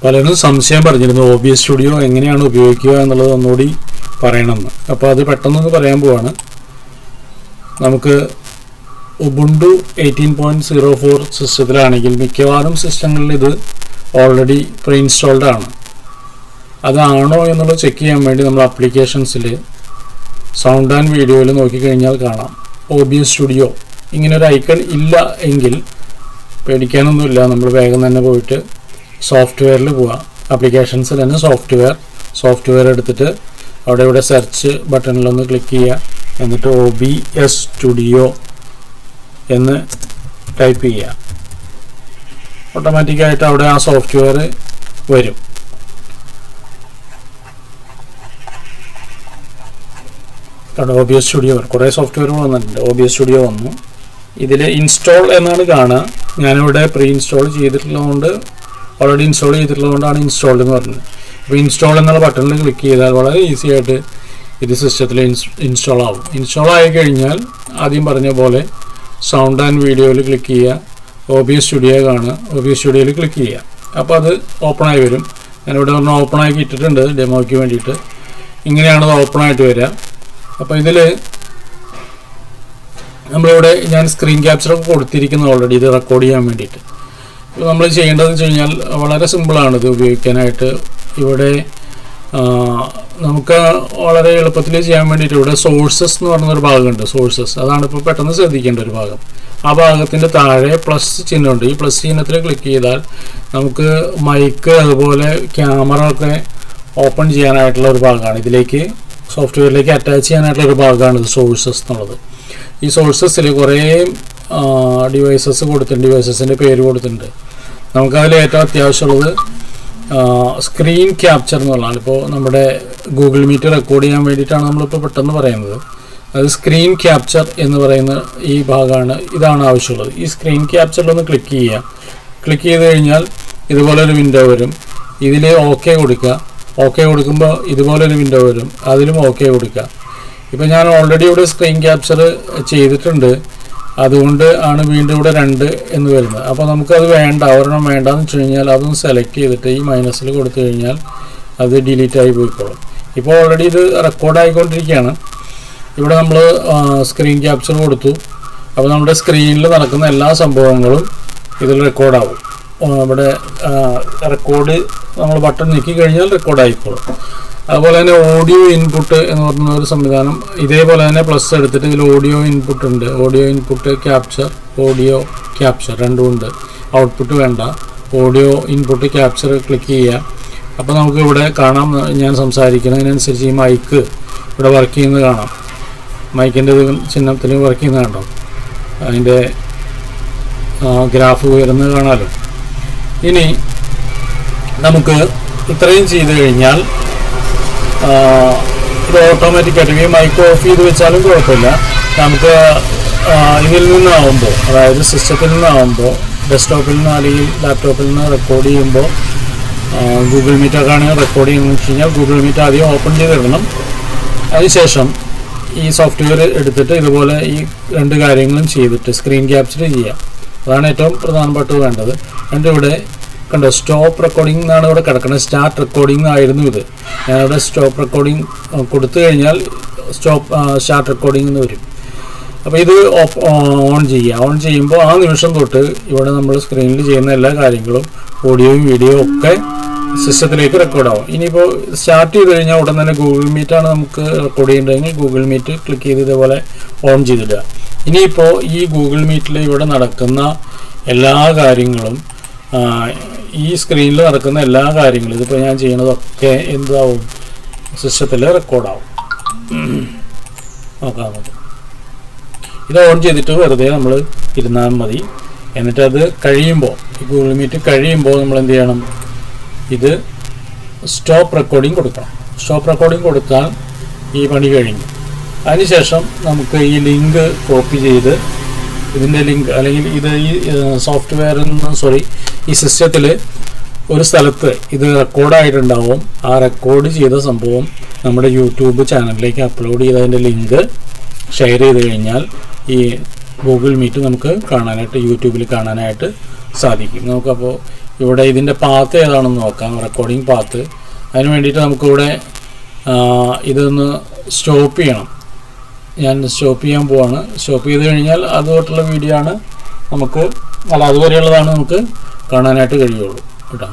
പലരും സംശയം പറഞ്ഞിരുന്നു OBS സ്റ്റുഡിയോ എങ്ങനെയാണ് ഉപയോഗിക്കുക എന്നുള്ളത് ഒന്നുകൂടി പറയണമെന്ന്. അപ്പോൾ അത് പെട്ടെന്നൊന്ന് പറയാൻ പോവാണ്. നമുക്ക് ഉബുണ്ടു 18.04 സിസ്റ്റത്തിലാണെങ്കിൽ മിക്കവാറും സിസ്റ്റങ്ങളിൽ ഇത് ഓൾറെഡി പ്രീ ഇൻസ്റ്റാൾഡ് ആണ്. അതാണോ എന്നുള്ളത് ചെക്ക് ചെയ്യാൻ വേണ്ടി നമ്മൾ ആപ്ലിക്കേഷൻസിൽ സൗണ്ട് ആൻഡ് വീഡിയോയിൽ നോക്കിക്കഴിഞ്ഞാൽ കാണാം OBS സ്റ്റുഡിയോ. ഇങ്ങനെ ഒരു ഐക്കൺ ഇല്ല എങ്കിൽ പേടിക്കാനൊന്നുമില്ല. നമ്മൾ വേഗം തന്നെ പോയിട്ട് സോഫ്റ്റ്വെയറിൽ പോവാം. ആപ്ലിക്കേഷൻസിൽ തന്നെ സോഫ്റ്റ്വെയർ എടുത്തിട്ട് അവിടെ ഇവിടെ സെർച്ച് ബട്ടണിലൊന്ന് ക്ലിക്ക് ചെയ്യുക. എന്നിട്ട് OBS സ്റ്റുഡിയോ എന്ന് ടൈപ്പ് ചെയ്യുക. ഓട്ടോമാറ്റിക്കായിട്ട് അവിടെ ആ സോഫ്റ്റ്വെയർ വരും. കാരണം OBS സ്റ്റുഡിയോ കുറേ സോഫ്റ്റ്വെയറുകൾ വന്നിട്ടുണ്ട്. OBS സ്റ്റുഡിയോ വന്നു. ഇതിൽ ഇൻസ്റ്റാൾ എന്നാണ് കാണുക. ഞാനിവിടെ പ്രീ ഇൻസ്റ്റാൾ ചെയ്തിട്ടുള്ളതുകൊണ്ട് ഓൾറെഡി ഇൻസ്റ്റാൾ ചെയ്തിട്ടുള്ളതുകൊണ്ടാണ് ഇൻസ്റ്റാൾഡ് എന്ന് പറഞ്ഞത്. അപ്പോൾ ഇൻസ്റ്റാൾ എന്നുള്ള ബട്ടണിൽ ക്ലിക്ക് ചെയ്താൽ വളരെ ഈസി ആയിട്ട് ഇത് സിസ്റ്റത്തിൽ ഇൻസ്റ്റാൾ ആവും. ഇൻസ്റ്റാൾ ആയി കഴിഞ്ഞാൽ ആദ്യം പറഞ്ഞ പോലെ സൗണ്ട് ആൻഡ് വീഡിയോയിൽ ക്ലിക്ക് ചെയ്യുക. OBS സ്റ്റുഡിയോ കാണുക. OBS സ്റ്റുഡിയോയിൽ ക്ലിക്ക് ചെയ്യുക. അപ്പോൾ അത് ഓപ്പണായി വരും. ഞാനിവിടെ ഒന്ന് ഓപ്പണാക്കി ഇട്ടിട്ടുണ്ട് ഡെമോയ്ക്ക് വേണ്ടിയിട്ട്. ഇങ്ങനെയാണ് അത് ഓപ്പണായിട്ട് വരിക. അപ്പോൾ ഇതിൽ നമ്മളിവിടെ ഞാൻ സ്ക്രീൻ ക്യാപ്ചറൊക്കെ കൊടുത്തിരിക്കുന്നു ഓൾറെഡി ഇത് റെക്കോർഡ് ചെയ്യാൻ വേണ്ടിയിട്ട്. നമ്മൾ ചെയ്യേണ്ടതെന്ന് വെച്ച് കഴിഞ്ഞാൽ വളരെ സിമ്പിളാണ് ഇത് ഉപയോഗിക്കാനായിട്ട്. ഇവിടെ നമുക്ക് വളരെ എളുപ്പത്തിൽ ചെയ്യാൻ വേണ്ടിയിട്ട് ഇവിടെ സോഴ്സസ് എന്ന് പറയുന്നൊരു ഭാഗമുണ്ട്. സോഴ്സസ് അതാണ് ഇപ്പോൾ പെട്ടെന്ന് ശ്രദ്ധിക്കേണ്ട ഒരു ഭാഗം. ആ ഭാഗത്തിൻ്റെ താഴെ പ്ലസ് ചിഹ്നമുണ്ട്. ഈ പ്ലസ് ചിഹ്നത്തിൽ ക്ലിക്ക് ചെയ്താൽ നമുക്ക് മൈക്ക് അതുപോലെ ക്യാമറ ഒക്കെ ഓപ്പൺ ചെയ്യാനായിട്ടുള്ള ഒരു ഭാഗമാണ്. ഇതിലേക്ക് സോഫ്റ്റ്വെയറിലേക്ക് അറ്റാച്ച് ചെയ്യാനായിട്ടുള്ള ഒരു ഭാഗമാണ് ഇത് സോഴ്സസ് എന്നുള്ളത്. ഈ സോഴ്സസിൽ കുറേ ഡിവൈസസ് കൊടുത്തിട്ടുണ്ട്. ഡിവൈസസിൻ്റെ പേര് കൊടുത്തിട്ടുണ്ട്. നമുക്കതിൽ ഏറ്റവും അത്യാവശ്യമുള്ളത് സ്ക്രീൻ ക്യാപ്ചർ എന്നുള്ളതാണ്. ഇപ്പോൾ നമ്മുടെ ഗൂഗിൾ മീറ്റ് റെക്കോർഡ് ചെയ്യാൻ വേണ്ടിയിട്ടാണ് നമ്മളിപ്പോൾ പെട്ടെന്ന് പറയുന്നത്. അത് സ്ക്രീൻ ക്യാപ്ചർ എന്ന് പറയുന്ന ഈ ഭാഗമാണ്. ഇതാണ് ആവശ്യമുള്ളത്. ഈ സ്ക്രീൻ ക്യാപ്ചറിലൊന്ന് ക്ലിക്ക് ചെയ്യുക. ക്ലിക്ക് ചെയ്ത് കഴിഞ്ഞാൽ ഇതുപോലൊരു വിൻഡോ വരും. ഇതിൽ ഓക്കെ കൊടുക്കുക. ഓക്കെ കൊടുക്കുമ്പോൾ ഇതുപോലൊരു വിൻഡോ വരും. അതിലും ഓക്കെ കൊടുക്കുക. ഇപ്പോൾ ഞാൻ ഓൾറെഡി ഇവിടെ സ്ക്രീൻ ക്യാപ്ചർ ചെയ്തിട്ടുണ്ട്. അതുകൊണ്ട് ആണ് വീണ്ടും ഇവിടെ 2 എന്ന് വരുന്നത്. അപ്പോൾ നമുക്കത് വേണ്ട, ഒരെണ്ണം വേണ്ടാന്ന് വെച്ച് കഴിഞ്ഞാൽ അതൊന്ന് സെലക്ട് ചെയ്തിട്ട് ഈ മൈനസിൽ കൊടുത്തു കഴിഞ്ഞാൽ അത് ഡിലീറ്റ് ആയി പോയിക്കോളും. ഇപ്പോൾ ഓൾറെഡി ഇത് റെക്കോർഡ് ആയിക്കൊണ്ടിരിക്കുകയാണ്. ഇവിടെ നമ്മൾ സ്ക്രീൻ ക്യാപ്ചർ കൊടുത്തു. അപ്പോൾ നമ്മുടെ സ്ക്രീനിൽ നടക്കുന്ന എല്ലാ സംഭവങ്ങളും ഇതിൽ റെക്കോർഡാവും. ഇവിടെ റെക്കോർഡ് നമ്മൾ ബട്ടൺ നീക്കി കഴിഞ്ഞാൽ റെക്കോർഡ് ആയിക്കോളും. അതുപോലെ തന്നെ ഓഡിയോ ഇൻപുട്ട് എന്ന് പറയുന്ന ഒരു സംവിധാനം ഇതേപോലെ തന്നെ പ്ലസ് എടുത്തിട്ട് ഇതിൽ ഓഡിയോ ഇൻപുട്ട് ഉണ്ട്. Audio input capture, audio capture രണ്ടും ഉണ്ട്. ഔട്ട്പുട്ട് വേണ്ട. ഓഡിയോ ഇൻപുട്ട് ക്യാപ്ചർ ക്ലിക്ക് ചെയ്യുക. അപ്പോൾ നമുക്ക് ഇവിടെ കാണാം ഞാൻ സംസാരിക്കുന്നതിനനുസരിച്ച് ഈ മൈക്ക് ഇവിടെ വർക്ക് ചെയ്യുന്നത് കാണാം. മൈക്കിൻ്റെ ചിഹ്നത്തിൽ വർക്ക് ചെയ്യുന്നത് കണ്ടോ? അതിൻ്റെ ഗ്രാഫ് ഉയർന്ന് കാണാമല്ലോ. ഇനി നമുക്ക് ഇത്രയും ചെയ്ത് കഴിഞ്ഞാൽ ഇത് ഓട്ടോമാറ്റിക്കായിട്ട് ഈ മൈക്ക് ഓഫ് ചെയ്ത് വെച്ചാലും കുഴപ്പമില്ല. നമുക്ക് ഇതിൽ നിന്നാവുമ്പോൾ, അതായത് സിസ്റ്റത്തിൽ നിന്നാവുമ്പോൾ, ഡെസ്ക്ടോപ്പിൽ നിന്ന് അല്ലെങ്കിൽ ലാപ്ടോപ്പിൽ നിന്ന് റെക്കോർഡ് ചെയ്യുമ്പോൾ, ഗൂഗിൾ മീറ്റൊക്കെ ആണെങ്കിൽ റെക്കോർഡ് ചെയ്യുന്നതെന്ന് വെച്ച് കഴിഞ്ഞാൽ ഗൂഗിൾ മീറ്റ് ആദ്യം ഓപ്പൺ ചെയ്തിടണം. അതിനുശേഷം ഈ സോഫ്റ്റ്വെയർ എടുത്തിട്ട് ഇതുപോലെ ഈ 2 കാര്യങ്ങളും ചെയ്തിട്ട് സ്ക്രീൻ ക്യാപ്ചർ ചെയ്യുക. അതാണ് ഏറ്റവും പ്രധാനപ്പെട്ടത് വേണ്ടത്. ഇവിടെ കണ്ടോ സ്റ്റോപ്പ് റെക്കോർഡിംഗ് എന്നാണ് ഇവിടെ കിടക്കുന്നത്. സ്റ്റാർട്ട് റെക്കോർഡിംഗ് ആയിരുന്നു ഇത്. ഞാനിവിടെ സ്റ്റോപ്പ് റെക്കോർഡിംഗ് കൊടുത്തു കഴിഞ്ഞാൽ സ്റ്റാർട്ട് റെക്കോർഡിംഗ് എന്ന് വരും. അപ്പോൾ ഇത് ഓൺ ചെയ്യുക. ഓൺ ചെയ്യുമ്പോൾ ആ നിമിഷം തൊട്ട് ഇവിടെ നമ്മൾ സ്ക്രീനിൽ ചെയ്യുന്ന എല്ലാ കാര്യങ്ങളും ഓഡിയോയും വീഡിയോയും ഒക്കെ സിസ്റ്റത്തിലേക്ക് റെക്കോർഡാവും. ഇനിയിപ്പോൾ സ്റ്റാർട്ട് ചെയ്ത് കഴിഞ്ഞാൽ ഉടൻ തന്നെ ഗൂഗിൾ മീറ്റാണ് നമുക്ക് റെക്കോർഡ് ചെയ്യേണ്ടതെങ്കിൽ ഗൂഗിൾ മീറ്റ് ക്ലിക്ക് ചെയ്ത് ഇതേപോലെ ഓൺ ചെയ്തിടുക. ഇനിയിപ്പോൾ ഈ ഗൂഗിൾ മീറ്റിൽ ഇവിടെ നടക്കുന്ന എല്ലാ കാര്യങ്ങളും ഈ സ്ക്രീനിൽ നടക്കുന്ന എല്ലാ കാര്യങ്ങളും ഇതിപ്പോൾ ഞാൻ ചെയ്യുന്നതൊക്കെ എന്താവും സിസ്റ്റത്തിൽ റെക്കോർഡാവും. നോക്കാം നമുക്ക്. ഇത് ഓൺ ചെയ്തിട്ട് വെറുതെ നമ്മൾ ഇരുന്നാൽ മതി. എന്നിട്ടത് കഴിയുമ്പോൾ ഈ ഗൂഗിൾ മീറ്റ് കഴിയുമ്പോൾ നമ്മൾ എന്ത് ചെയ്യണം? ഇത് സ്റ്റോപ്പ് റെക്കോർഡിംഗ് കൊടുക്കണം. സ്റ്റോപ്പ് റെക്കോർഡിംഗ് കൊടുത്താൽ ഈ പണി കഴിഞ്ഞു. അതിനുശേഷം നമുക്ക് ഈ ലിങ്ക് കോപ്പി ചെയ്ത് ഇതിൻ്റെ ലിങ്ക് അല്ലെങ്കിൽ ഇത് ഈ സോഫ്റ്റ്വെയറിൽ നിന്ന് ഈ സിസ്റ്റത്തിൽ ഒരു സ്ഥലത്ത് ഇത് റെക്കോർഡായിട്ടുണ്ടാവും. ആ റെക്കോർഡ് ചെയ്ത സംഭവം നമ്മുടെ യൂട്യൂബ് ചാനലിലേക്ക് അപ്ലോഡ് ചെയ്തതിൻ്റെ ലിങ്ക് ഷെയർ ചെയ്ത് കഴിഞ്ഞാൽ ഈ ഗൂഗിൾ മീറ്റ് നമുക്ക് കാണാനായിട്ട് യൂട്യൂബിൽ കാണാനായിട്ട് സാധിക്കും. നമുക്കപ്പോൾ ഇവിടെ ഇതിൻ്റെ പാത്ത് ഏതാണെന്ന് നോക്കാം, റെക്കോർഡിംഗ് പാത്ത്. അതിന് വേണ്ടിയിട്ട് നമുക്കിവിടെ ഇതൊന്ന് സ്റ്റോപ്പ് ചെയ്യണം. ഞാൻ സ്റ്റോപ്പ് ചെയ്യാൻ പോവാണ്. സ്റ്റോപ്പ് ചെയ്ത് കഴിഞ്ഞാൽ അതുമായിട്ടുള്ള വീഡിയോ ആണ് നമുക്ക് അതുവരെയുള്ളതാണ് നമുക്ക് കാണാനായിട്ട് കഴിയുള്ളൂ കേട്ടോ.